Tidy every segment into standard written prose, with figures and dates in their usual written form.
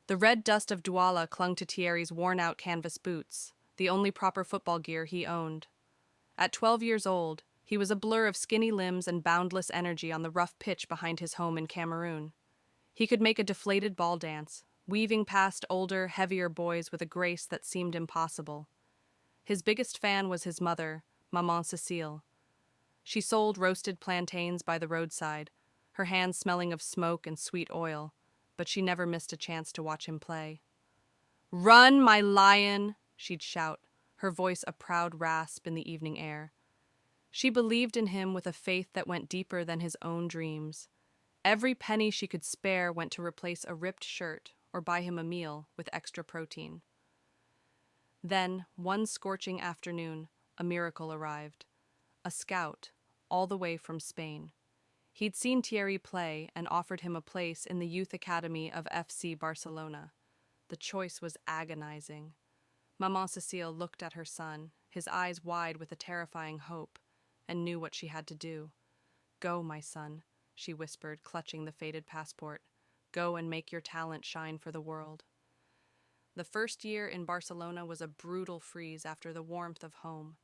The red dust of Douala clung to Thierry's worn-out canvas boots, the only proper football gear he owned. At 12 years old, he was a blur of skinny limbs and boundless energy on the rough pitch behind his home in Cameroon. He could make a deflated ball dance, weaving past older, heavier boys with a grace that seemed impossible. His biggest fan was his mother, Maman Cécile. She sold roasted plantains by the roadside, her hands smelling of smoke and sweet oil, but she never missed a chance to watch him play. "Run, my lion!" she'd shout, her voice a proud rasp in the evening air. She believed in him with a faith that went deeper than his own dreams. Every penny she could spare went to replace a ripped shirt or buy him a meal with extra protein. Then, one scorching afternoon, a miracle arrived. A scout, all the way from Spain. He'd seen Thierry play and offered him a place in the youth academy of FC Barcelona. The choice was agonizing. Maman Cécile looked at her son, his eyes wide with a terrifying hope, and knew what she had to do. "Go, my son," she whispered, clutching the faded passport. "Go and make your talent shine for the world." The first year in Barcelona was a brutal freeze after the warmth of home.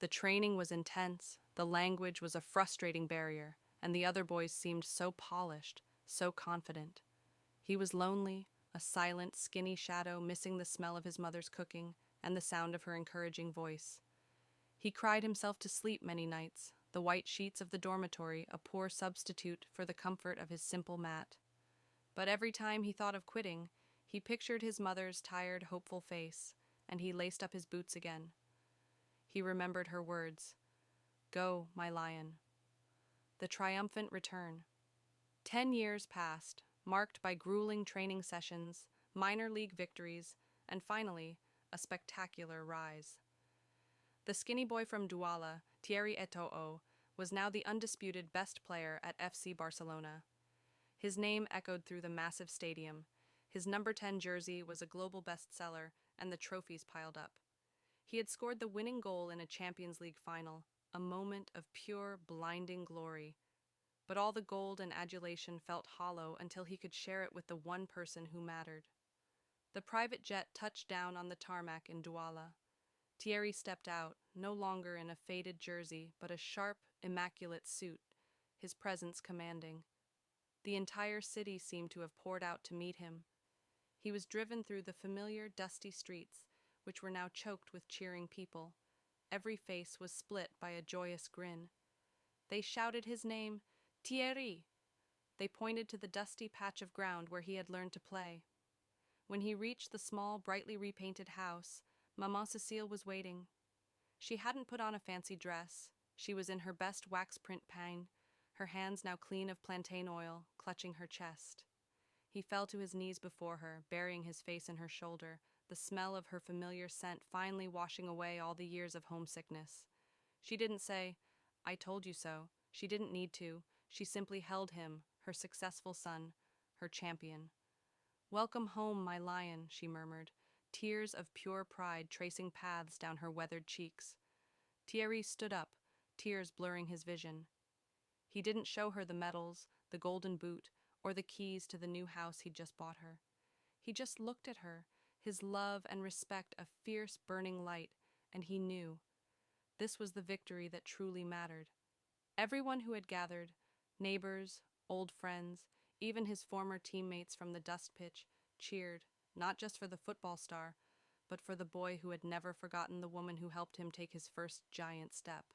The training was intense, the language was a frustrating barrier, and the other boys seemed so polished, so confident. He was lonely, a silent, skinny shadow missing the smell of his mother's cooking and the sound of her encouraging voice. He cried himself to sleep many nights, the white sheets of the dormitory a poor substitute for the comfort of his simple mat. But every time he thought of quitting, he pictured his mother's tired, hopeful face, and he laced up his boots again. He remembered her words, "Go, my lion." The triumphant return. 10 years passed, marked by grueling training sessions, minor league victories, and finally, a spectacular rise. The skinny boy from Douala, Thierry Eto'o, was now the undisputed best player at FC Barcelona. His name echoed through the massive stadium. His number 10 jersey was a global bestseller, and the trophies piled up. He had scored the winning goal in a Champions League final, a moment of pure, blinding glory. But all the gold and adulation felt hollow until he could share it with the one person who mattered. The private jet touched down on the tarmac in Douala. Thierry stepped out, no longer in a faded jersey, but a sharp, immaculate suit, his presence commanding. The entire city seemed to have poured out to meet him. He was driven through the familiar, dusty streets, which were now choked with cheering people. Every face was split by a joyous grin. They shouted his name, "Thierry!" They pointed to the dusty patch of ground where he had learned to play. When he reached the small, brightly repainted house, Maman Cécile was waiting. She hadn't put on a fancy dress. She was in her best wax print pain, her hands now clean of plantain oil, clutching her chest. He fell to his knees before her, burying his face in her shoulder, the smell of her familiar scent finally washing away all the years of homesickness. She didn't say, "I told you so." She didn't need to. She simply held him, her successful son, her champion. "Welcome home, my lion," she murmured, tears of pure pride tracing paths down her weathered cheeks. Thierry stood up, tears blurring his vision. He didn't show her the medals, the golden boot, or the keys to the new house he'd just bought her. He just looked at her, his love and respect a fierce, burning light, and he knew. This was the victory that truly mattered. Everyone who had gathered, neighbors, old friends, even his former teammates from the dust pitch, cheered, not just for the football star, but for the boy who had never forgotten the woman who helped him take his first giant step.